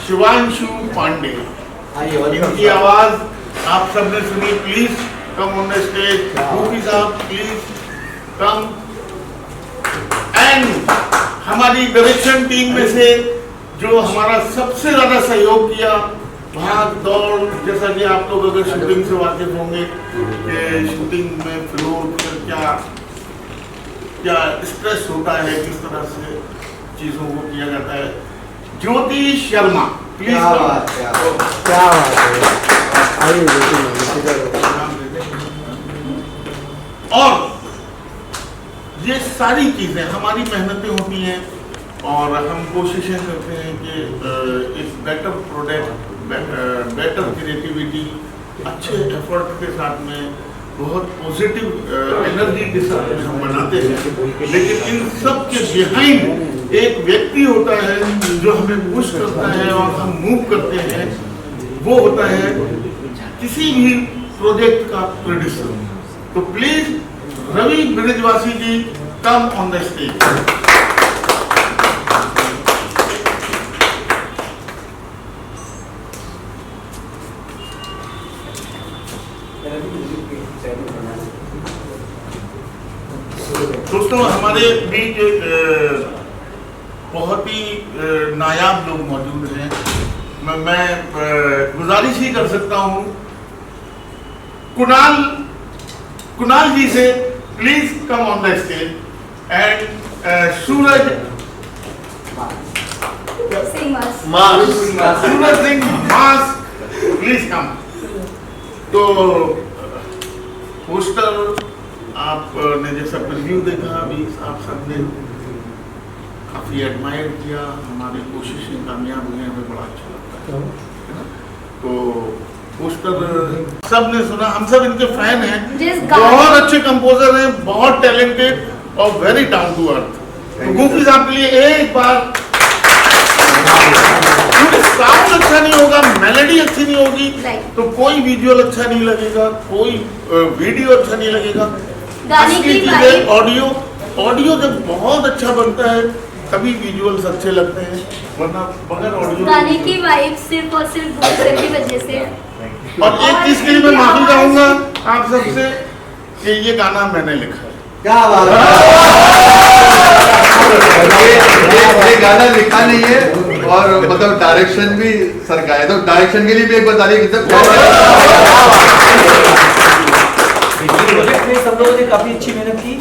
शिवांशु पांडे। इनकी आवाज आप सबने सुनी। Please come on the stage. Gopi साहब प्लीज कम। एंड हमारी डायरेक्शन टीम में से जो हमारा सबसे ज्यादा सहयोग किया, भाग दौड़, जैसा कि आप लोग अगर शूटिंग से वाकिफ होंगे कि शूटिंग में फ्लोर पर क्या स्ट्रेस होता है, किस तरह से चीजों को किया जाता है। ज्योति शर्मा प्लीज। क्या बात है। और ये सारी चीजें हमारी मेहनतें होती हैं और हम कोशिशें करते हैं कि एक बेटर प्रोडक्ट, बेटर क्रिएटिविटी, अच्छे एफर्ट के साथ में, बहुत पॉजिटिव एनर्जी के साथ में हम बनाते हैं। लेकिन इन सब के बिहाइंड एक व्यक्ति होता है जो हमें पुश करता है और हम मूव करते हैं। वो होता है किसी भी प्रोजेक्ट का प्रोड्यूसर। तो please Ravi Brijwasi ji come on the stage. दोस्तों, हमारे बीच बहुत ही नायाब लोग मौजूद हैं। मैं गुजारिश ही कर सकता हूं कुणाल जी से, please come on the stage. And Suraj Singh mass please come. तो पोस्टर आपने जैसा प्रीव्यू देखा अभी, आप सबने काफी एडमायर किया। हमारी कोशिशें कामयाब हुई, हमें बड़ा अच्छा लगता है। तो पोस्टर सबने सुना, हम सब इनके फैन हैं। बहुत अच्छे कंपोजर हैं, बहुत टैलेंटेड और वेरी डाउन टू अर्थ। तो गोपी साहब के लिए एक बार। साउंड अच्छा नहीं होगा, मेलोडी अच्छी नहीं होगी, तो कोई विजुअल अच्छा नहीं लगेगा, कोई वीडियो अच्छा नहीं लगेगा। गाने की वाइब, ऑडियो जब बहुत अच्छा बनता है तभी विजुअल्स अच्छे लगते हैं, वरना बगैर ऑडियो गाने की वाइब सिर्फ और सिर्फ पोस्टर की वजह से है। और एक चीज के लिए मैं माफी चाहूंगा आप सबसे कि ये गाना मैंने लिखा है। क्या बात है। ये गाना लिखा नहीं है और मतलब डायरेक्शन भी सर का है, तो डायरेक्शन के लिए भी एक बता रही प्रोजेक्ट में सब लोगों ने काफी अच्छी मेहनत की।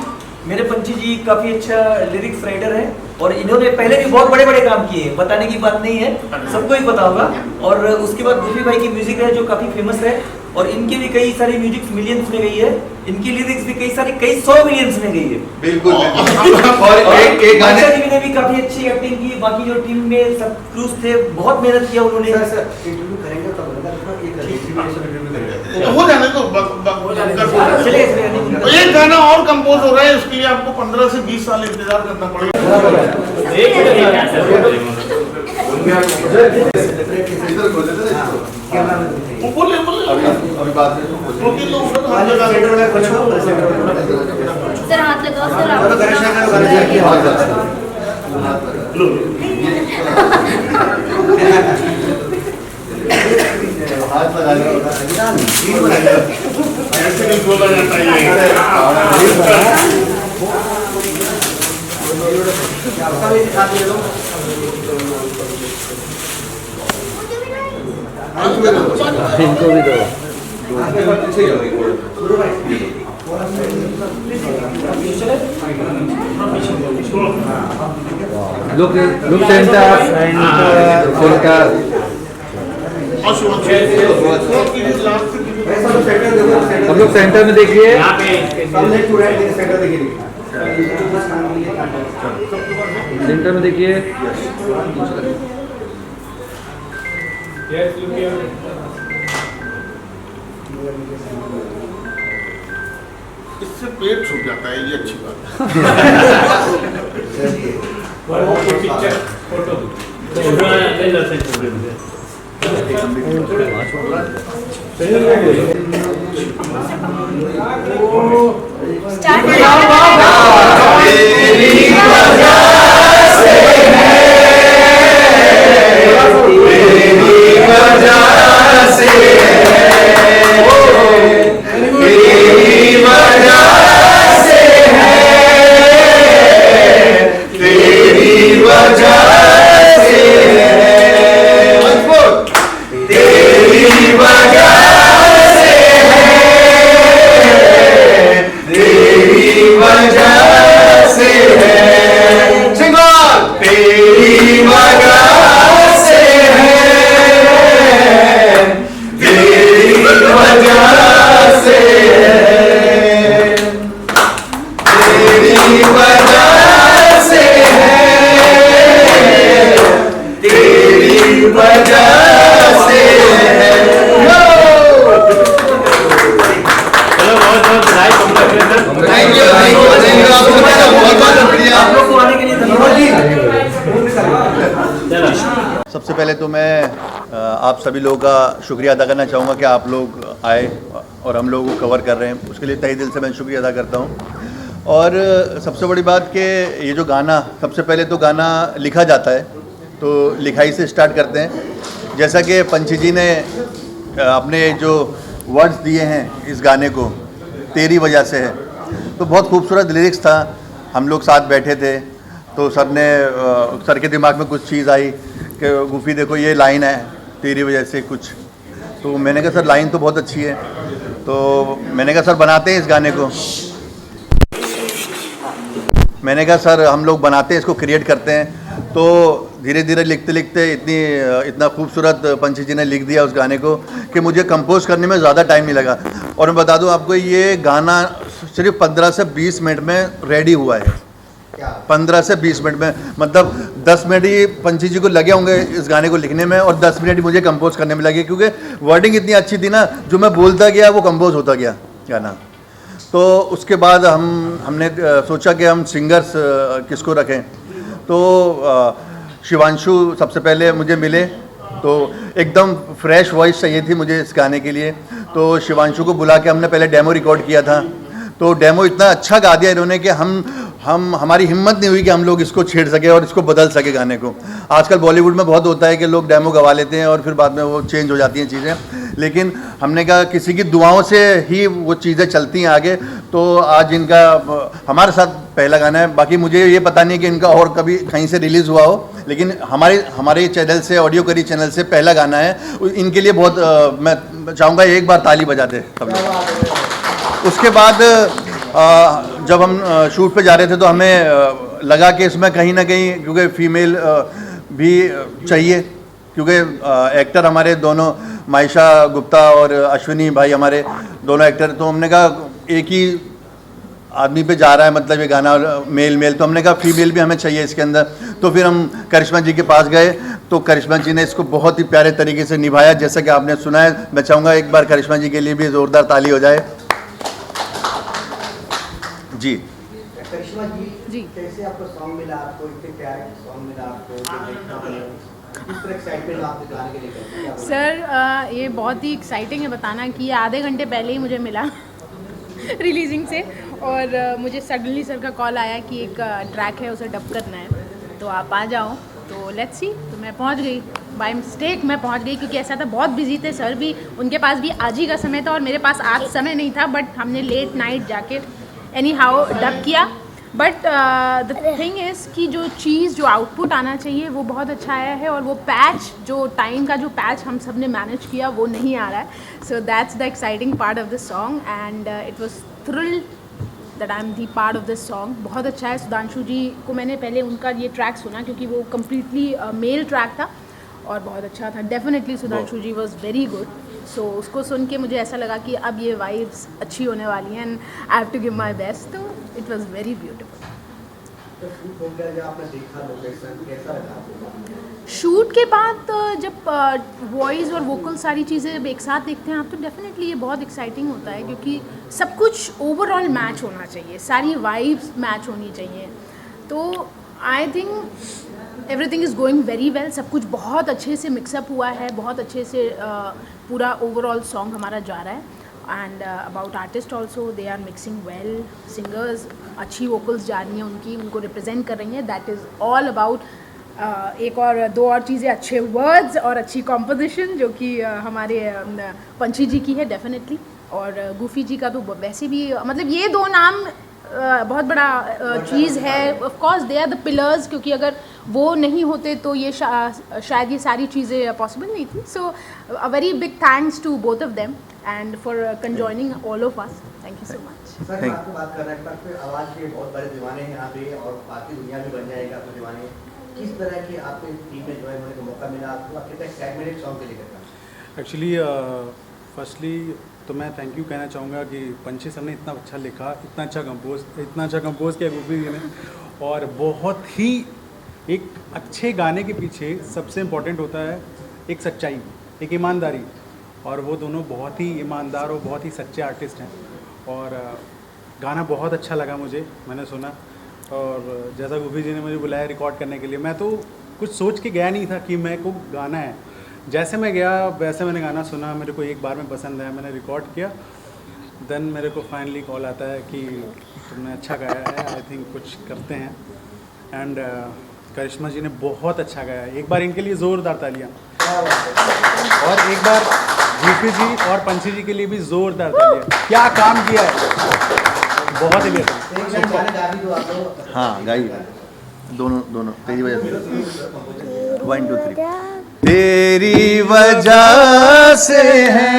मेरे पंची जी काफी अच्छा लिरिक्स राइटर है और इन्होंने पहले भी बहुत बड़े बड़े काम किए हैं, बताने की बात नहीं है, सबको ही पता होगा। और उसके बाद गोपी भाई की म्यूजिक है जो काफी फेमस है और इनके भी कई सारी म्यूजिक मिलियंस में गई है, इनकी लिरिक्स भी कई 100 मिलियंस में गई है। बिल्कुल। और एक गाने ने भी काफी अच्छी एक्टिंग की। बाकी जो टीम में सब क्रूज थे, बहुत मेहनत किया उन्होंने। हो जाने तो एक गाना और कंपोज हो रहा है, उसके लिए आपको 15 से 20 साल इंतजार करना पड़ेगा। बोले अभी बात सर हाथ लगाओ सर। हाथ लगा ऐसे नहीं बोला जाता है। इनको भी दो। Look center and center. सब लोग सेंटर में देखिए। सेंटर में देखिए। इससे पेट छूट जाता है, ये अच्छी बात है। सबसे पहले तो मैं आप सभी लोगों का शुक्रिया अदा करना चाहूँगा कि आप लोग आए और हम लोगों को कवर कर रहे हैं, उसके लिए तहे दिल से मैं शुक्रिया अदा करता हूँ। और सबसे बड़ी बात कि ये जो गाना, सबसे पहले तो गाना लिखा जाता है, तो लिखाई से स्टार्ट करते हैं। जैसा कि पंछी जी ने अपने जो वर्ड्स दिए हैं इस गाने को, तेरी वजह से है, तो बहुत खूबसूरत लिरिक्स था। हम लोग साथ बैठे थे तो सर के दिमाग में कुछ चीज़ आई कि गुफी देखो ये लाइन है तेरी वजह से कुछ, तो मैंने कहा सर लाइन तो बहुत अच्छी है, तो मैंने कहा सर बनाते हैं इस गाने को। मैंने कहा सर हम लोग बनाते हैं, इसको क्रिएट करते हैं। तो धीरे धीरे लिखते लिखते इतना खूबसूरत पंछी जी ने लिख दिया उस गाने को कि मुझे कंपोज करने में ज़्यादा टाइम नहीं लगा। और मैं बता दूं आपको, ये गाना सिर्फ 15 से 20 मिनट में रेडी हुआ है। 15 से 20 मिनट में, मतलब 10 मिनट ही पंछी जी को लगे होंगे इस गाने को लिखने में और 10 मिनट ही मुझे कंपोज करने में लगे, क्योंकि वर्डिंग इतनी अच्छी थी ना, जो मैं बोलता गया वो कंपोज होता गया गाना। तो उसके बाद हमने सोचा कि हम सिंगर्स किसको रखें, तो शिवांशु सबसे पहले मुझे मिले, तो एकदम फ्रेश वॉइस चाहिए थी मुझे इस गाने के लिए। तो शिवांशु को बुला के हमने पहले डेमो रिकॉर्ड किया था, तो डेमो इतना अच्छा गा दिया इन्होंने कि हमारी हिम्मत नहीं हुई कि हम लोग इसको छेड़ सके और इसको बदल सके गाने को। आजकल बॉलीवुड में बहुत होता है कि लोग डेमो गवा लेते हैं और फिर बाद में वो चेंज हो जाती हैं चीज़ें, लेकिन हमने कहा किसी की दुआओं से ही वो चीज़ें चलती हैं आगे। तो आज इनका हमारे साथ पहला गाना है। बाकी मुझे ये पता नहीं कि इनका और कभी कहीं से रिलीज़ हुआ हो, लेकिन हमारे चैनल से, ऑडियो करी चैनल से पहला गाना है। इनके लिए बहुत मैं चाहूँगा एक बार ताली बजा दे सब लोग। उसके बाद जब हम शूट पे जा रहे थे तो हमें लगा कि इसमें कहीं ना कहीं, क्योंकि फीमेल भी चाहिए, क्योंकि एक्टर हमारे दोनों मायशा गुप्ता और अश्विनी भाई हमारे दोनों एक्टर, तो हमने कहा एक ही आदमी पे जा रहा है मतलब ये गाना मेल, तो हमने कहा फीमेल भी हमें चाहिए इसके अंदर। तो फिर हम करिश्मा जी के पास गए, तो करिश्मा जी ने इसको बहुत ही प्यारे तरीके से निभाया, जैसा कि आपने सुना है। मैं चाहूँगा एक बार करिश्मा जी के लिए भी ज़ोरदार ताली हो जाए जी। करिश्मा जी, कैसे आपको सॉन्ग मिला, आपको इतने प्यारे सॉन्ग मिला आपको, किस तरह एक्साइटमेंट आपने गाने के लिए? सर ये बहुत ही एक्साइटिंग है बताना कि आधे घंटे पहले ही मुझे मिला रिलीजिंग से, और मुझे सडनली सर का कॉल आया कि एक ट्रैक है उसे डब करना है, तो आप आ जाओ। तो लेट्स सी, तो मैं पहुंच गई, बाय मिस्टेक मैं पहुंच गई, क्योंकि ऐसा था बहुत बिजी थे सर भी, उनके पास भी आज ही का समय था और मेरे पास आज समय नहीं था, बट हमने लेट नाइट जाके एनी हाउ डब किया। बट द थिंग इज़ कि जो चीज़, जो आउटपुट आना चाहिए वो बहुत अच्छा आया है, और वो पैच, जो टाइम का जो पैच हम सब ने मैनेज किया वो नहीं आ रहा है। So that's the exciting part of this song, and it was thrilled that I am the part of this song. बहुत अच्छा है। सुधांशु जी को मैंने पहले उनका ये ट्रैक सुना, क्योंकि वो कम्प्लीटली मेल ट्रैक था और बहुत अच्छा था। Definitely Sudhanshu ji was very good. So उसको सुन के मुझे ऐसा लगा कि अब ये वाइब्स अच्छी होने वाली हैं, and I have to give my best. तो it was very beautiful. Shoot के बाद जब वॉइस और वोकल सारी चीज़ें एक साथ देखते हैं आप, तो डेफिनेटली ये बहुत एक्साइटिंग होता है, क्योंकि सब कुछ ओवरऑल मैच होना चाहिए, सारी वाइब्स मैच होनी चाहिए। तो I think everything is going very well. सब कुछ बहुत अच्छे से मिक्सअप हुआ है, बहुत अच्छे से पूरा ओवरऑल सॉन्ग हमारा जा रहा है। And about artist also, they are mixing well, singers अच्छी वोकल्स जा रही हैं उनकी, उनको रिप्रेजेंट कर रही हैं। दैट इज़ ऑल अबाउट एक और दो और चीज़ें, अच्छे वर्ड्स और अच्छी कॉम्पोजिशन, जो कि हमारे पंछी जी की है डेफिनेटली, और गुफी जी का तो वैसे भी, मतलब ये दो नाम बहुत बड़ा चीज़ है। Of course they are the pillars, क्योंकि अगर वो नहीं होते तो ये शायद ये सारी चीज़ें पॉसिबल नहीं थी। So a very big thanks to both of them and for conjoining all of us. Thank you so much. Sir आपको बात कर रहे हैं, पर आवाज़ के बहुत बड़े दीवाने हैं यहाँ पे, और बाकी दुनिया भी बन जाएगा आपके दीवाने। किस तरह की आपको टीम में ज्वाइन होने का मौका मिला, आपको कितना एक्साइटमेंट एक सॉन्ग के लिए करता? एक्चुअली फर्स्टली तो मैं थैंक यू कहना चाहूँगा कि पंछी सर ने इतना अच्छा लिखा, इतना अच्छा कंपोज किया गुफी जी ने, और बहुत ही एक अच्छे गाने के पीछे सबसे इम्पोर्टेंट होता है एक सच्चाई, एक ईमानदारी, और वो दोनों बहुत ही ईमानदार और बहुत ही सच्चे आर्टिस्ट हैं। और गाना बहुत अच्छा लगा मुझे, मैंने सुना, और जैसा गुफी जी ने मुझे बुलाया रिकॉर्ड करने के लिए, मैं तो कुछ सोच के गया नहीं था कि मेरे को गाना है। जैसे मैं गया वैसे मैंने गाना सुना, मेरे को एक बार में पसंद आया, मैंने रिकॉर्ड किया। देन मेरे को फाइनली कॉल आता है कि तुमने अच्छा गाया है, आई थिंक कुछ करते हैं। एंड करिश्मा जी ने बहुत अच्छा गाया है, एक बार इनके लिए ज़ोरदार तालियां। और एक बार जीपी जी और पंछी जी के लिए भी ज़ोरदार तालियां। क्या काम किया है, बहुत ही बेहतर। हाँ गाइए, दोनों तेरी वजह से। 1 2 3 तेरी वजह से है,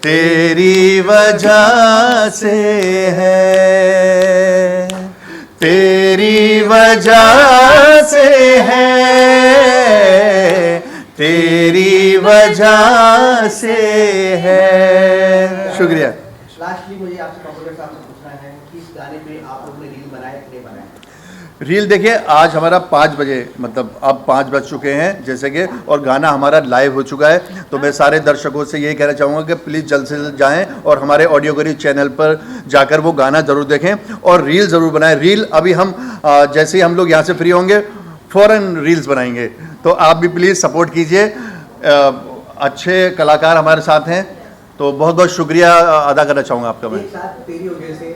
तेरी वजह से है, तेरी वजह से है, तेरी वजह से है। शुक्रिया। लास्टली मुझे आपसे कंप्यूटर साहब से पूछना है कि इस गाने पे आप लोगों ने रील बनाया कि नहीं बनाया? रील देखिए, आज हमारा 5 बजे, मतलब अब 5 बज चुके हैं जैसे कि, और गाना हमारा लाइव हो चुका है। तो मैं सारे दर्शकों से यही कहना चाहूँगा कि प्लीज़ जल्द से जल्द जाएं और हमारे ऑडियो गरी चैनल पर जाकर वो गाना ज़रूर देखें और रील ज़रूर बनाएं। रील अभी हम जैसे ही हम लोग यहाँ से फ्री होंगे फ़ौरन रील्स बनाएंगे, तो आप भी प्लीज़ सपोर्ट कीजिए। अच्छे कलाकार हमारे साथ हैं, तो बहुत बहुत शुक्रिया अदा करना चाहूँगा आपका मैं। एक साथ तेरी वजह से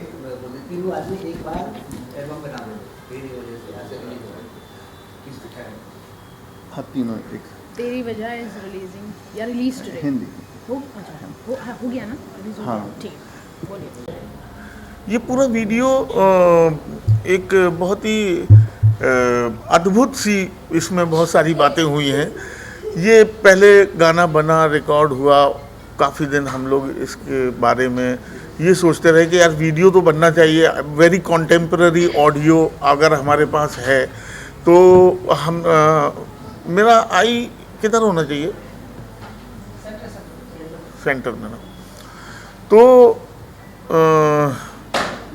तीनों आदमी एक बार एल्बम बना दो, तेरी वजह से ऐसे रिलीज हो किस है? हाँ, तीनों एक। तेरी वजह इज रिलीजिंग या रिलीज टुडे? हिंदी हो गया ना, रिलीज हो हाँ। गया, ठीक, बोलिए। ये पूरा वीडियो एक बहुत ही अद्भुत सी, इसमें बहुत सारी बातें हुई हैं। ये पहले गाना बना, रिकॉर्ड हुआ, काफ़ी दिन हम लोग इसके बारे में ये सोचते रहे कि यार वीडियो तो बनना चाहिए, वेरी कॉन्टेम्पररी ऑडियो अगर हमारे पास है तो हम मेरा आई किधर होना चाहिए, सेंटर में ना। तो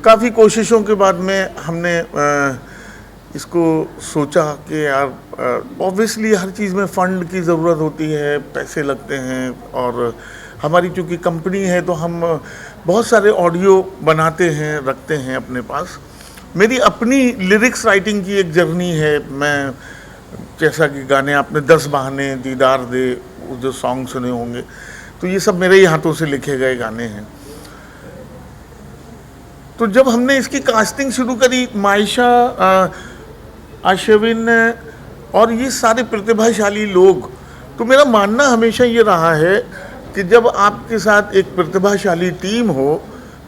काफ़ी कोशिशों के बाद में हमने इसको सोचा कि यार ऑब्वियसली हर चीज़ में फ़ंड की ज़रूरत होती है, पैसे लगते हैं, और हमारी चूँकि कंपनी है तो हम बहुत सारे ऑडियो बनाते हैं, रखते हैं अपने पास। मेरी अपनी लिरिक्स राइटिंग की एक जर्नी है। मैं जैसा कि गाने आपने 10 बहाने, दीदार दे, जो सॉन्ग सुने होंगे, तो ये सब मेरे ही हाथों से लिखे गए गाने हैं। तो जब हमने इसकी कास्टिंग शुरू करी, मायशा, आशविन और ये सारे प्रतिभाशाली लोग, तो मेरा मानना हमेशा ये रहा है कि जब आपके साथ एक प्रतिभाशाली टीम हो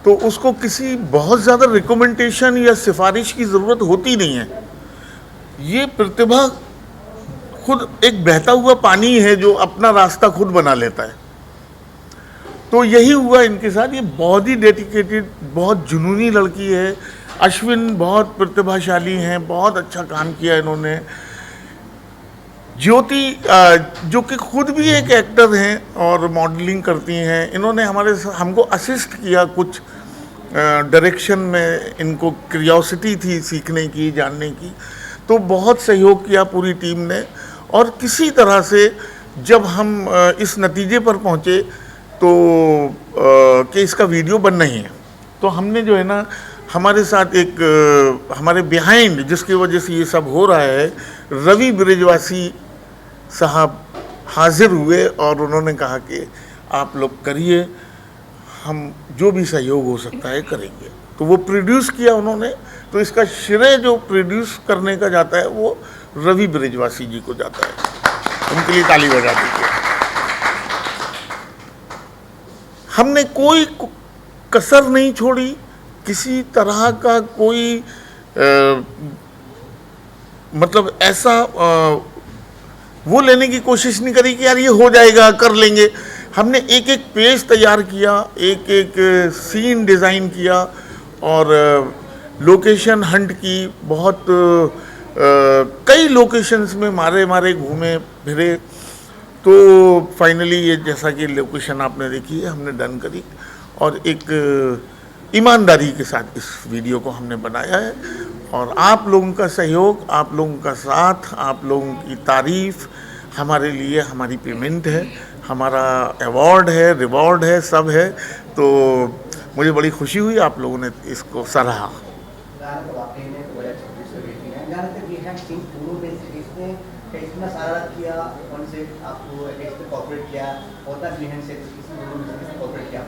तो उसको किसी बहुत ज़्यादा रिकमेंडेशन या सिफारिश की ज़रूरत होती नहीं है। ये प्रतिभा खुद एक बहता हुआ पानी है जो अपना रास्ता खुद बना लेता है। तो यही हुआ इनके साथ। ये बहुत ही डेडिकेटेड, बहुत जुनूनी लड़की है। अश्विन बहुत प्रतिभाशाली हैं, बहुत अच्छा काम किया इन्होंने। ज्योति जो कि खुद भी एक एक्टर हैं और मॉडलिंग करती हैं, इन्होंने हमको असिस्ट किया कुछ डायरेक्शन में। इनको क्यूरियोसिटी थी सीखने की, जानने की, तो बहुत सहयोग किया पूरी टीम ने। और किसी तरह से जब हम इस नतीजे पर पहुँचे तो कि इसका वीडियो बनना ही है, तो हमने जो है ना, हमारे साथ एक हमारे बिहाइंड जिसकी वजह से ये सब हो रहा है, रवि ब्रिजवासी साहब हाजिर हुए और उन्होंने कहा कि आप लोग करिए, हम जो भी सहयोग हो सकता है करेंगे। तो वो प्रोड्यूस किया उन्होंने। तो इसका श्रेय जो प्रोड्यूस करने का जाता है वो रवि ब्रिजवासी जी को जाता है। उनके लिए ताली बजा दीजिए। हमने कोई कसर नहीं छोड़ी, किसी तरह का कोई मतलब ऐसा वो लेने की कोशिश नहीं करी कि यार ये हो जाएगा, कर लेंगे। हमने एक एक पेज तैयार किया, एक एक सीन डिज़ाइन किया और लोकेशन हंट की। बहुत कई लोकेशंस में मारे घूमे फिरे, तो फाइनली ये जैसा कि लोकेशन आपने देखी है हमने डन करी और एक ईमानदारी के साथ इस वीडियो को हमने बनाया है। और आप लोगों का सहयोग, आप लोगों का साथ, आप लोगों की तारीफ़ हमारे लिए हमारी पेमेंट है, हमारा अवार्ड है, रिवॉर्ड है, सब है। तो मुझे बड़ी खुशी हुई आप लोगों ने इसको सराहा। गाना तो वाकई में 2026 से वेटिंग है। गाना तक ये है कि इतना सारा किया वन से आपको एक कॉर्पोरेट किया होता बिहन से किसी कॉर्पोरेट किया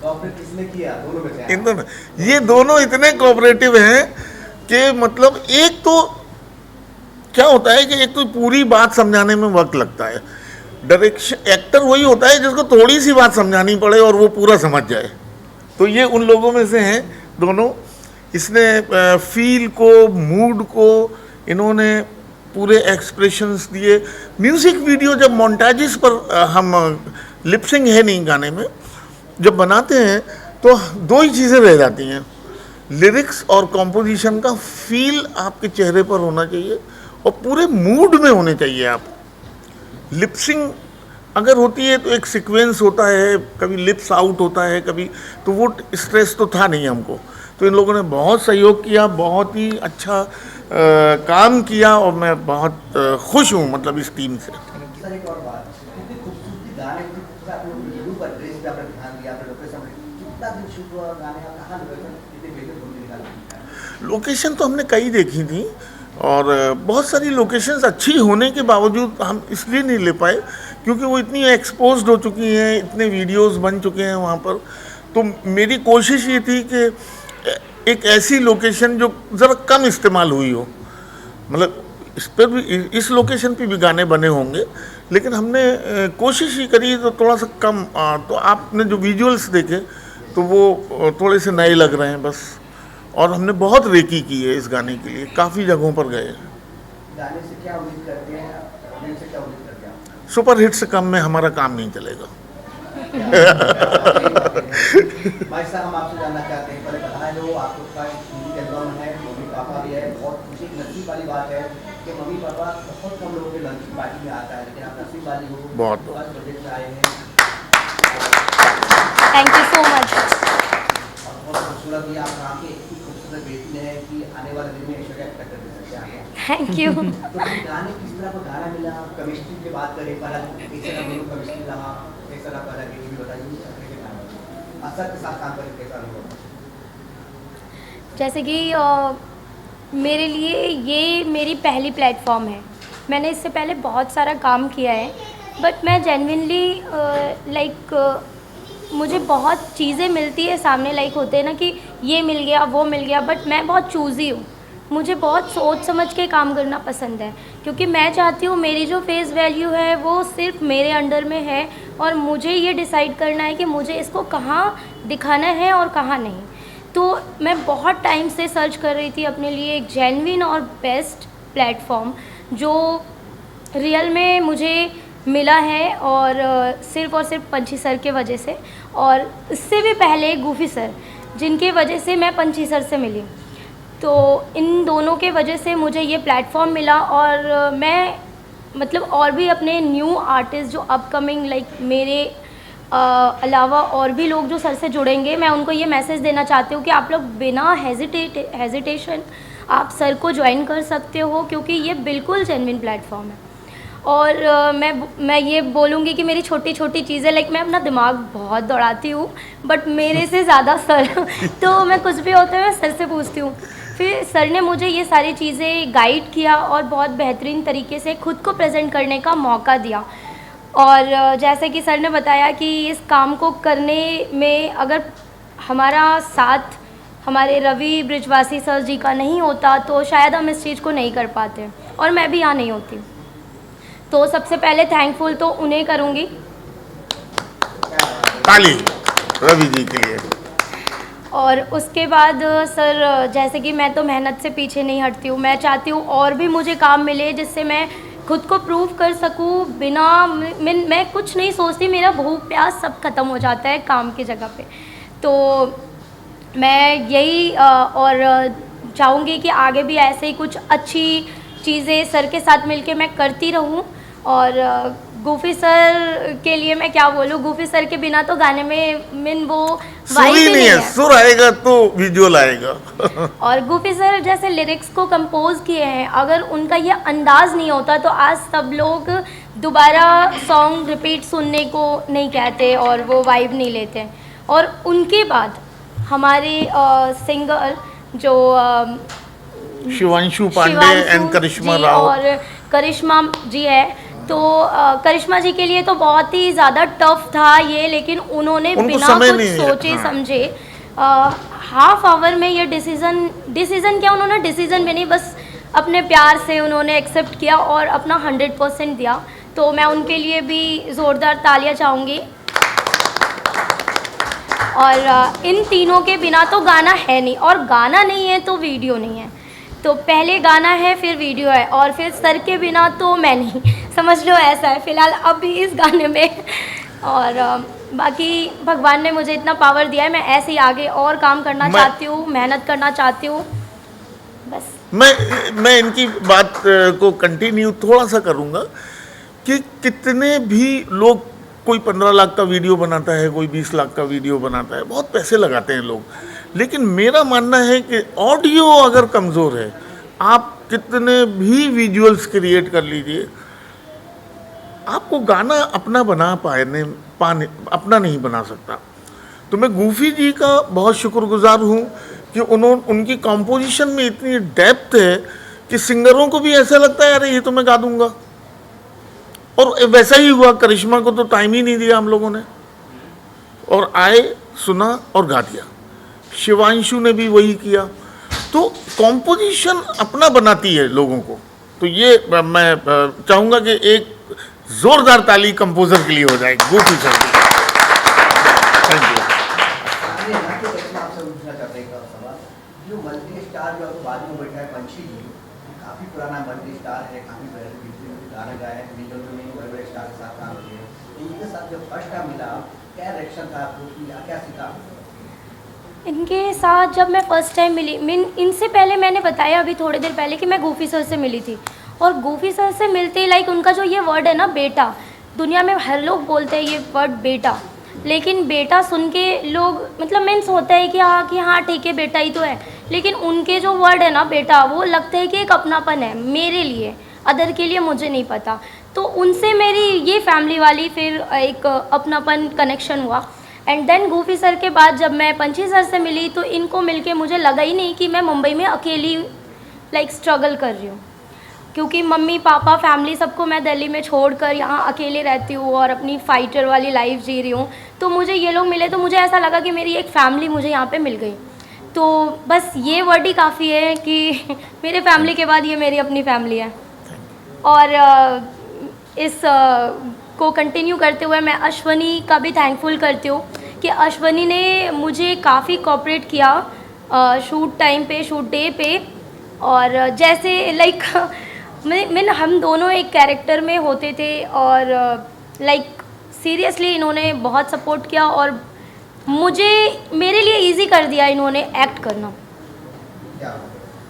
कॉर्पोरेट किसने किया दोनों में से इन दोनों ये दोनों इतने कोऑपरेटिव हैं कि मतलब एक तो क्या होता है कि एक तो पूरी बात समझाने में वक्त लगता है। डायरेक्शन एक्टर वही होता है जिसको थोड़ी सी बात समझानी पड़े और वो पूरा समझ जाए। तो ये उन लोगों में से हैं दोनों। इसने फील को, मूड को इन्होंने पूरे एक्सप्रेशंस दिए। म्यूज़िक वीडियो जब मोन्टाजेस पर हम लिपसिंग है नहीं गाने में, जब बनाते हैं तो दो ही चीज़ें रह जाती हैं, लिरिक्स और कॉम्पोजिशन का फील आपके चेहरे पर होना चाहिए और पूरे मूड में होने चाहिए आप। लिपसिंग अगर होती है तो एक सीक्वेंस होता है, कभी लिप्स आउट होता है कभी, तो वो स्ट्रेस तो था नहीं हमको। तो इन लोगों ने बहुत सहयोग किया, बहुत ही अच्छा काम किया और मैं बहुत खुश हूँ मतलब इस टीम से। सर एक और बात, कितनी खूबसूरती गाने की आप लोग वीडियो पर ड्रेस पे आपने ध्यान दिया, आपने लोकेशन पे कितना दिन शूट हुआ गाने का, कहाँ लोकेशन कितने ब्यूटीफुल निकाला? लोकेशन तो हमने कई देखी थी और बहुत सारी लोकेशंस अच्छी होने के बावजूद हम इसलिए नहीं ले पाए क्योंकि वो इतनी एक्सपोज्ड हो चुकी हैं, इतने वीडियोस बन चुके हैं वहाँ पर। तो मेरी कोशिश ये थी कि एक ऐसी लोकेशन जो ज़रा कम इस्तेमाल हुई हो, मतलब इस पर भी, इस लोकेशन पे भी गाने बने होंगे, लेकिन हमने कोशिश ही करी तो थोड़ा सा कम। तो आपने जो विजुअल्स देखे तो वो थोड़े से नए लग रहे हैं बस। और हमने बहुत रेकी की है इस गाने के लिए, काफ़ी जगहों पर गए। गाने से क्या उम्मीद करते हैं, ऑडियंस से क्या उम्मीद करते हैं आप? सुपर हिट से कम में हमारा काम नहीं चलेगा। भाई साहब हम आपसे जानना चाहते हैं, पहले बताएं लो आपका हिंदी एल्बम है, मम्मी पापा भी है, बहुत खुशी नसीब वाली बात है कि मम्मी पापा बहुत कम लोगों के लंच की पार्टी में आता है, लेकिन आप नसीब वाली हो, बहुत बजट में आए हैं। Thank you so much. और बहुत खूबसूरत भी आप यहाँ के इतनी खूबसूरत बेटी हैं कि आने वाले दिन में ऐश्वर्या एक्सपेक्ट कर सकते हैं। Thank you. तो गाने किस तरह का गाना मिला, केमिस्ट्री की बात करें, पहला कैसे हम लोग केमिस्ट्री रहा, कैसा रहा पहला ये भी बताइए, असर के साथ काम करके कैसा अनुभव? जैसे कि मेरे लिए ये मेरी पहली प्लेटफॉर्म है। मैंने इससे पहले बहुत सारा काम किया है, बट मैं जेन्युइनली मुझे बहुत चीज़ें मिलती है सामने, होते हैं ना कि ये मिल गया वो मिल गया, बट मैं बहुत चूज़ी हूँ। मुझे बहुत सोच समझ के काम करना पसंद है क्योंकि मैं चाहती हूँ मेरी जो फेस वैल्यू है वो सिर्फ मेरे अंडर में है और मुझे ये डिसाइड करना है कि मुझे इसको कहाँ दिखाना है और कहाँ नहीं। तो मैं बहुत टाइम से सर्च कर रही थी अपने लिए एक जेन्युइन और बेस्ट प्लेटफॉर्म जो रियल में मुझे मिला है, और सिर्फ पंछी सर के वजह से, और इससे भी पहले गूफी सर जिनके वजह से मैं पंछी सर से मिली। तो इन दोनों के वजह से मुझे ये प्लेटफॉर्म मिला और मैं मतलब और भी अपने न्यू आर्टिस्ट जो अपकमिंग मेरे अलावा और भी लोग जो सर से जुड़ेंगे, मैं उनको ये मैसेज देना चाहती हूँ कि आप लोग बिना हेजिटेशन आप सर को ज्वाइन कर सकते हो क्योंकि ये बिल्कुल जेन्युइन प्लेटफॉर्म है। और मैं ये बोलूँगी कि मेरी छोटी छोटी चीज़ें मैं अपना दिमाग बहुत दौड़ाती हूँ, बट मेरे से ज़्यादा सर तो मैं कुछ भी होता है मैं सर से पूछती हूँ। फिर सर ने मुझे ये सारी चीज़ें गाइड किया और बहुत बेहतरीन तरीके से खुद को प्रेजेंट करने का मौका दिया। और जैसे कि सर ने बताया कि इस काम को करने में अगर हमारा साथ हमारे रवि ब्रिजवासी सर जी का नहीं होता तो शायद हम इस चीज़ को नहीं कर पाते और मैं भी यहाँ नहीं होती। तो सबसे पहले थैंकफुल तो उन्हें करूँगी, ताली रवि जी के लिए। और उसके बाद सर जैसे कि मैं तो मेहनत से पीछे नहीं हटती हूँ, मैं चाहती हूँ और भी मुझे काम मिले जिससे मैं खुद को प्रूव कर सकूँ। बिना मैं कुछ नहीं सोचती, मेरा भूख प्यास सब खत्म हो जाता है काम की जगह पे। तो मैं यही और चाहूँगी कि आगे भी ऐसे ही कुछ अच्छी चीज़ें सर के साथ मिलके मैं करती रहूँ। और गूफी सर के लिए मैं क्या बोलूँ, गूफी सर के बिना तो गाने में वो वाइब ही नहीं है। सुर आएगा तो विजुअल आएगा। और गूफी सर जैसे लिरिक्स को कंपोज किए हैं, अगर उनका ये अंदाज़ नहीं होता तो आज सब लोग दोबारा सॉन्ग रिपीट सुनने को नहीं कहते और वो वाइब नहीं लेते। और उनके बाद हमारे सिंगर जो शिवांशु पांडे शिवांशु एंड करिश्मा जी राव। और करिश्मा जी है। तो करिश्मा जी के लिए तो बहुत ही ज़्यादा टफ था ये, लेकिन उन्होंने उनको बिना समय कुछ नहीं है, सोचे हाँ। समझे हाफ आवर में ये डिसीज़न क्या, उन्होंने डिसीज़न भी नहीं, बस अपने प्यार से उन्होंने एक्सेप्ट किया और अपना 100% दिया। तो मैं उनके लिए भी ज़ोरदार तालियां चाहूँगी। और इन तीनों के बिना तो गाना है नहीं, और गाना नहीं है तो वीडियो नहीं है। तो पहले गाना है फिर वीडियो है, और फिर सर के बिना तो मैं नहीं, समझ लो ऐसा है फ़िलहाल अभी इस गाने में। और बाकी भगवान ने मुझे इतना पावर दिया है, मैं ऐसे ही आगे और काम करना चाहती हूँ, मेहनत करना चाहती हूँ बस। मैं इनकी बात को कंटिन्यू थोड़ा सा करूँगा कि कितने भी लोग, कोई 15 लाख का वीडियो बनाता है, कोई 20 लाख का वीडियो बनाता है, बहुत पैसे लगाते हैं लोग, लेकिन मेरा मानना है कि ऑडियो अगर कमज़ोर है, आप कितने भी विजुअल्स क्रिएट कर लीजिए, आपको गाना अपना पाने अपना नहीं बना सकता। तो मैं गूफी जी का बहुत शुक्रगुजार हूँ कि उनकी कंपोजिशन में इतनी डेप्थ है कि सिंगरों को भी ऐसा लगता है अरे ये तो मैं गा दूंगा। और वैसा ही हुआ, करिश्मा को तो टाइम ही नहीं दिया हम लोगों ने, और आए, सुना और गा दिया। शिवांशु ने भी वही किया। तो कंपोजिशन अपना बनाती है लोगों को। तो ये मैं चाहूँगा कि एक जोरदार ताली कंपोजर के लिए हो जाए, गूफी सर की। Thank you. आगे यहाँ के प्रश्न आपसे पूछना चाहते हैं एक सवाल। जो मल्टी स्टार जो आपको बाजू में बैठा है पंछी जी, काफ़ी पुराना मल्टी स्टार है, काफ़ी गाना गाया है, वीडियो में बड़े बड़े स्टार के साथ काम किए हैं। इनके साथ जब फर्स्ट टाइम मिला, क्या रिएक्शन था आपको, क्या सीखा? इनके साथ जब मैं फ़र्स्ट टाइम मिली, इनसे पहले मैंने बताया अभी थोड़ी देर पहले कि मैं गूफी सर से मिली थी, और गूफी सर से मिलते ही लाइक उनका जो ये वर्ड है ना बेटा, दुनिया में हर लोग बोलते हैं ये वर्ड बेटा, लेकिन बेटा सुन के लोग मतलब मीन्स होता है कि हाँ ठीक है बेटा ही तो है, लेकिन उनके जो वर्ड है ना बेटा, वो लगता है कि एक अपनापन है मेरे लिए, अदर के लिए मुझे नहीं पता। तो उनसे मेरी ये फैमिली वाली फिर एक अपनापन कनेक्शन हुआ। एंड देन गूफी सर के बाद जब मैं पंछी सर से मिली तो इनको मिलके मुझे लगा ही नहीं कि मैं मुंबई में अकेली लाइक स्ट्रगल कर रही हूँ, क्योंकि मम्मी पापा फैमिली सबको मैं दिल्ली में छोड़कर यहाँ अकेले रहती हूँ और अपनी फाइटर वाली लाइफ जी रही हूँ। तो मुझे ये लोग मिले तो मुझे ऐसा लगा कि मेरी एक फ़ैमिली मुझे यहाँ पे मिल गई। तो बस ये वर्ड ही काफ़ी है कि मेरे फैमिली के बाद ये मेरी अपनी फैमिली है। और इस को कंटिन्यू करते हुए मैं अश्वनी का भी थैंकफुल करती हूँ कि अश्वनी ने मुझे काफ़ी कोऑपरेट किया शूट टाइम पे, शूट डे पे। और जैसे लाइक मैं हम दोनों एक कैरेक्टर में होते थे और लाइक सीरियसली इन्होंने बहुत सपोर्ट किया और मुझे मेरे लिए इजी कर दिया इन्होंने एक्ट करना। क्या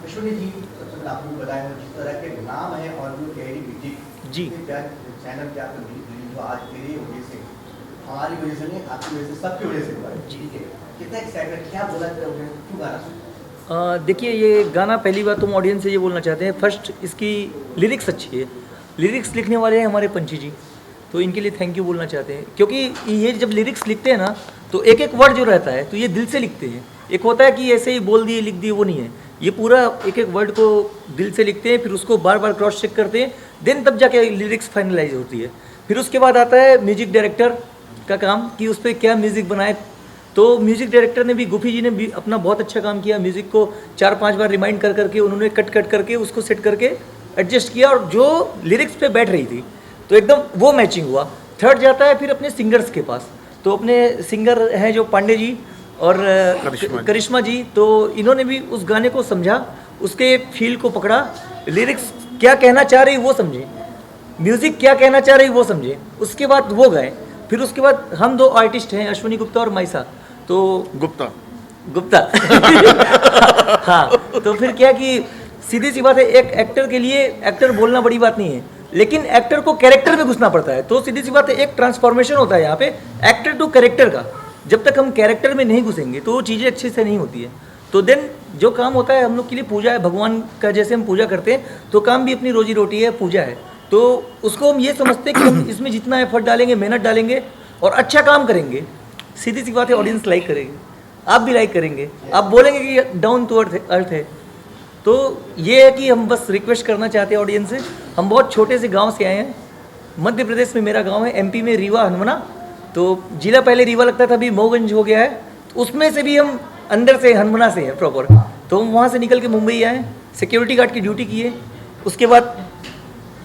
अश्विनी जी, सबसे पहले आपको बताया जिस तरह के नाम है और जो कैरी म्यूजिक जी चैनल पे आपको जो आज तेरी वजह से, हमारी वजह से नहीं, आपकी वजह से, सबकी वजह से हुआ है, ठीक है, कितना एक्साइटेड, क्या बोला चाहोगे, क्यों गाना? देखिए ये गाना पहली बात तो हम ऑडियंस से ये बोलना चाहते हैं, फर्स्ट इसकी लिरिक्स अच्छी है, लिरिक्स लिखने वाले हैं हमारे पंछी जी, तो इनके लिए थैंक यू बोलना चाहते हैं। क्योंकि ये जब लिरिक्स लिखते हैं ना तो एक एक वर्ड जो रहता है तो ये दिल से लिखते हैं। एक होता है कि ऐसे ही बोल दिए लिख दिए, वो नहीं है, ये पूरा एक एक वर्ड को दिल से लिखते हैं, फिर उसको बार बार क्रॉस चेक करते हैं, देन तब जाके लिरिक्स फाइनलाइज होती है। फिर उसके बाद आता है म्यूजिक डायरेक्टर का काम कि उस पर क्या म्यूज़िक बनाए। तो म्यूज़िक डायरेक्टर ने भी, गूफी जी ने भी अपना बहुत अच्छा काम किया, म्यूज़िक को 4-5 बार रिमाइंड कर करके उन्होंने कट करके उसको सेट करके एडजस्ट किया, और जो लिरिक्स पे बैठ रही थी तो एकदम वो मैचिंग हुआ। थर्ड जाता है फिर अपने सिंगर्स के पास, तो अपने सिंगर हैं जो पांडे जी और करिश्मा जी, तो इन्होंने भी उस गाने को समझा, उसके फील को पकड़ा, लिरिक्स क्या कहना चाह रही वो समझे, म्यूज़िक क्या कहना चाह रही वो समझे, उसके बाद वो गए। फिर उसके बाद हम दो आर्टिस्ट हैं, अश्वनी गुप्ता और माइसा, तो गुप्ता हाँ, तो फिर क्या कि सीधी सी बात है, एक एक्टर के लिए एक्टर बोलना बड़ी बात नहीं है, लेकिन एक्टर को कैरेक्टर में घुसना पड़ता है। तो सीधी सी बात है, एक ट्रांसफॉर्मेशन होता है यहाँ पे एक्टर टू कैरेक्टर का। जब तक हम कैरेक्टर में नहीं घुसेंगे तो वो चीज़ें अच्छे से नहीं होती है। तो देन जो काम होता है हम लोग के लिए पूजा है, भगवान का जैसे हम पूजा करते हैं तो काम भी अपनी रोजी रोटी है, पूजा है। तो उसको हम ये समझते हैं कि हम इसमें जितना एफर्ट डालेंगे, मेहनत डालेंगे और अच्छा काम करेंगे, सीधी सी बात है ऑडियंस लाइक करेगी, आप भी लाइक करेंगे, आप बोलेंगे कि डाउन टू अर्थ है। तो ये है कि हम बस रिक्वेस्ट करना चाहते हैं ऑडियंस से, हम बहुत छोटे से गांव से आए हैं, मध्य प्रदेश में मेरा गांव है, एमपी में रीवा हनुमना, तो जिला पहले रीवा लगता था, अभी मऊगंज हो गया है, तो उसमें से भी हम अंदर से हनुमना से हैं प्रॉपर। तो हम वहाँ से निकल के मुंबई आए, सिक्योरिटी गार्ड की ड्यूटी की है, उसके बाद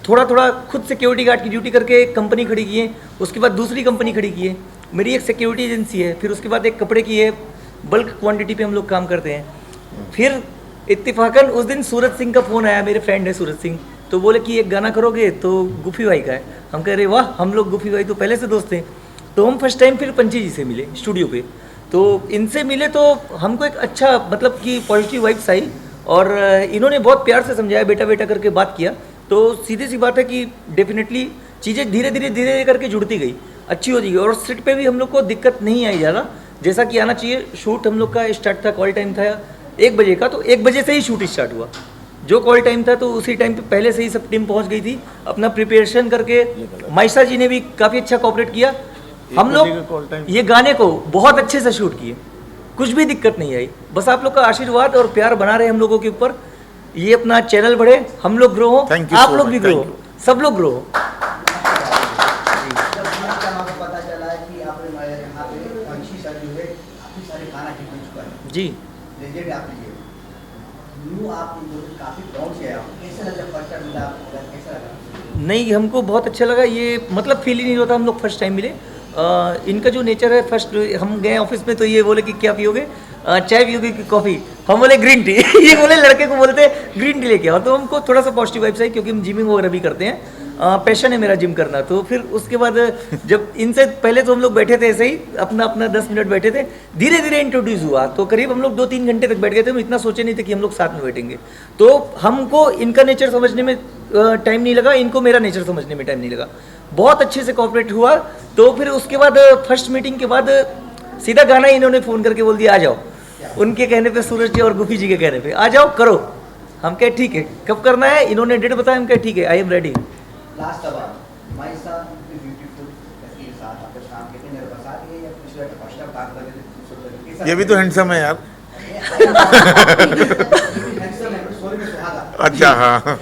थोड़ा थोड़ा खुद सिक्योरिटी गार्ड की ड्यूटी करके एक कंपनी खड़ी की है, उसके बाद दूसरी कंपनी खड़ी की है, मेरी एक सिक्योरिटी एजेंसी है, फिर उसके बाद एक कपड़े की है, बल्क क्वांटिटी पे हम लोग काम करते हैं। फिर इत्तेफाकन उस दिन सूरज सिंह का फ़ोन आया, मेरे फ्रेंड है सूरज सिंह, तो बोले कि एक गाना करोगे, तो गुफी भाई का है। हम कह रहे वाह, हम लोग गुफी भाई तो पहले से दोस्त थे। तो हम फर्स्ट टाइम फिर पंची जी से मिले स्टूडियो पे, तो इनसे मिले तो हमको एक अच्छा मतलब कि पॉजिटिव वाइब्स आई, और इन्होंने बहुत प्यार से समझाया, बेटा बेटा करके बात किया। तो सीधी सी बात है कि डेफिनेटली चीज़ें धीरे धीरे करके जुड़ती गई, अच्छी होती गई, और सेट पे भी हम लोग को दिक्कत नहीं आई ज़्यादा, जैसा कि आना चाहिए। शूट हम लोग का स्टार्ट था, कॉल टाइम था 1 बजे का, तो 1 बजे से ही शूट स्टार्ट हुआ, जो कॉल टाइम था, तो उसी टाइम पे पहले से ही सब टीम पहुंच गई थी अपना प्रिपरेशन करके। माइसा जी ने भी काफ़ी अच्छा कोऑपरेट किया। हम लोग ये गाने को बहुत अच्छे से शूट किए, कुछ भी दिक्कत नहीं आई। बस आप लोग का आशीर्वाद और प्यार बना रहे हम लोगों के ऊपर, ये अपना चैनल बढ़े, हम लोग ग्रो हो, आप लोग भी ग्रो हो, सब लोग ग्रो हो। पता चला है कि आपने यहाँ पे पंछी सर जो है काफी सारे गाना हिट हो चुका है जी, लेजेंड आप लीजिए न्यू, आप काफी डाउन से आए, कैसा लगा फर्स्ट टाइम मिला आपको, कैसा लगा? नहीं, हमको बहुत अच्छा लगा, ये मतलब फील ही नहीं होता हम लोग फर्स्ट टाइम मिले। इनका जो नेचर है, फर्स्ट हम गए ऑफिस में तो ये बोले कि क्या पियोगे, चाय पियोगे कि कॉफ़ी, हम बोले ग्रीन टी ये बोले लड़के को बोलते ग्रीन टी लेके आओ, तो हमको थोड़ा सा पॉजिटिव वाइब्स आई, क्योंकि हम जिमिंग वगैरह भी करते हैं, पैशन है मेरा जिम करना। तो फिर उसके बाद जब इनसे पहले तो हम लोग बैठे थे ऐसे ही अपना 10 मिनट बैठे थे, धीरे धीरे इंट्रोड्यूस हुआ, तो करीब हम लोग 2-3 घंटे तक बैठ गए थे। हम इतना सोचे नहीं थे कि हम लोग साथ में बैठेंगे, तो हमको इनका नेचर समझने में टाइम नहीं लगा, इनको मेरा नेचर समझने में टाइम नहीं लगा, बहुत अच्छे से कोऑपरेट हुआ। तो फिर उसके बाद फर्स्ट मीटिंग के बाद सीधा गाना इन्होंने फ़ोन करके बोल दिया आ जाओ, उनके कहने पे, सूरज जी और गुफी जी के कहने पे, आ जाओ करो। हम कहे ठीक है, कब करना है, इन्होंने डेट बताया, हम कहे ठीक है, आई एम रेडी। लास्ट सवाल, माइसा ब्यूटीफुल के साथ आपके काम कितने मेरे पास आ गए या पिछले फर्स्ट टाइम काम कर रहे थे, ये भी तो हैंडसम है यार। अच्छा हाँ।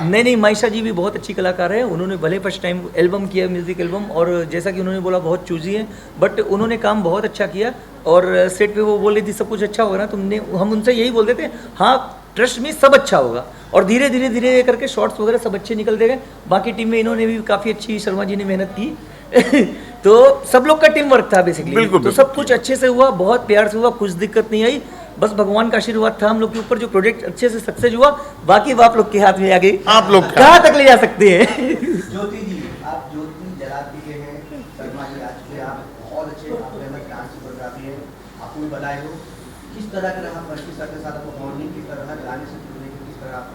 नहीं, माइशा जी भी बहुत अच्छी कलाकार है, उन्होंने भले फर्स्ट टाइम एल्बम किया, म्यूजिक एल्बम, और जैसा कि उन्होंने बोला बहुत चूजी है, बट उन्होंने काम बहुत अच्छा किया। और सेट पे वो बोल रही थी सब कुछ अच्छा होगा ना, तुमने, हम उनसे यही बोलते थे हाँ ट्रस्ट में सब अच्छा होगा, और धीरे धीरे करके शॉर्ट्स वगैरह सब अच्छे निकलते गए। बाकी टीम में इन्होंने भी काफ़ी अच्छी, शर्मा जी ने मेहनत की तो सब लोग का टीम वर्क था बेसिकली, तो सब कुछ अच्छे से हुआ, बहुत प्यार से हुआ, कुछ दिक्कत नहीं आई, बस भगवान का आशीर्वाद था हम लोग के ऊपर, जो प्रोजेक्ट अच्छे से सक्सेस हुआ। बाकी आप लोग के हाथ में आ गई, आप लोग कहाँ तक ले जा सकते हैं। ज्योति जी, आप ज्योति जला दिए हैं, शर्मा जी आज के आप बहुत अच्छे, आपके अंदर डांस कोरियोग्राफी है, आपको भी बनाए हो, किस तरह का रहा पंछी सर के साथ आपको बॉन्डिंग, किस तरह गाने से जुड़ने की, किस तरह आप?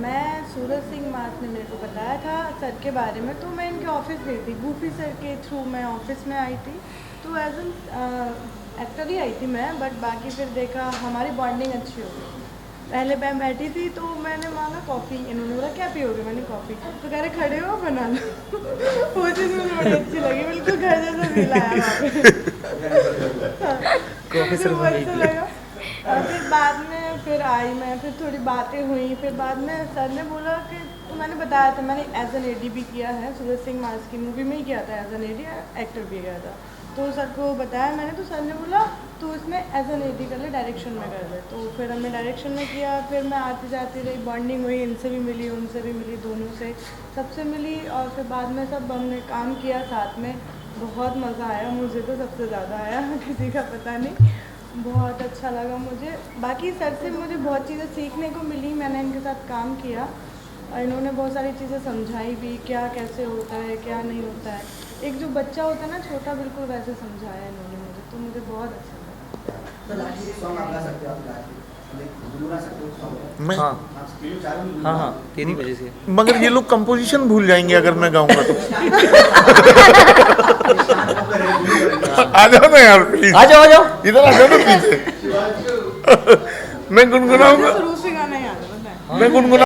मैं सूरज सिंह मास ने मेरे को बताया था सर के बारे में, तो मैं इनके ऑफिस गई थी, गूफी सर के थ्रू मैं ऑफिस में आई थी, तो एज एन एक्टर ही आई थी मैं, बट बाकी फिर देखा हमारी बॉन्डिंग अच्छी हो गई। पहले मैं बैठी थी तो मैंने मांगा कॉफ़ी, इन्होंने बोला क्या पियोगे, मैंने कॉफ़ी, तो कह रहे खड़े हो बना लो वो चीज़ मुझे बड़ी अच्छी लगी, बिल्कुल घर जैसा फील आया वहाँ पे लगा। फिर बाद में फिर आई मैं, फिर थोड़ी बातें हुई, फिर बाद में सर ने बोला कि तो मैंने बताया था मैंने एज एन एडी भी किया है, सूरज सिंह मास की मूवी में ही किया था एज एन एडी, एक्टर भी किया था, तो सर को बताया मैंने, तो सर ने बोला तो इसमें एज एन एडी कर ले, डायरेक्शन में कर ले, तो फिर हमने डायरेक्शन में किया। फिर मैं आती जाती रही, बॉन्डिंग हुई, इनसे भी मिली, उनसे भी मिली, दोनों से, सबसे मिली, और फिर बाद में सब हमने काम किया साथ में, बहुत मज़ा आया, मुझे तो सबसे ज़्यादा आया, किसी का पता नहीं, बहुत अच्छा लगा मुझे। बाकी सर से मुझे बहुत चीज़ें सीखने को मिली, मैंने इनके साथ काम किया और इन्होंने बहुत सारी चीज़ें समझाई भी, क्या कैसे होता है क्या नहीं होता है, एक जो बच्चा होता है ना छोटा, बिल्कुल वैसे समझाया इन्होंने मुझे, तो मुझे बहुत अच्छा लगा। मैं हाँ 3 बजे से। मगर ये लोग कंपोजिशन भूल जाएंगे अगर मैं गाऊंगा तो। आ जाओ ना यार प्लीज, आ जाओ इधर आ जाओ ना पीछे। मैं गुनगुनाऊंगा, शुरू से गाना याद है, मैं गुनगुना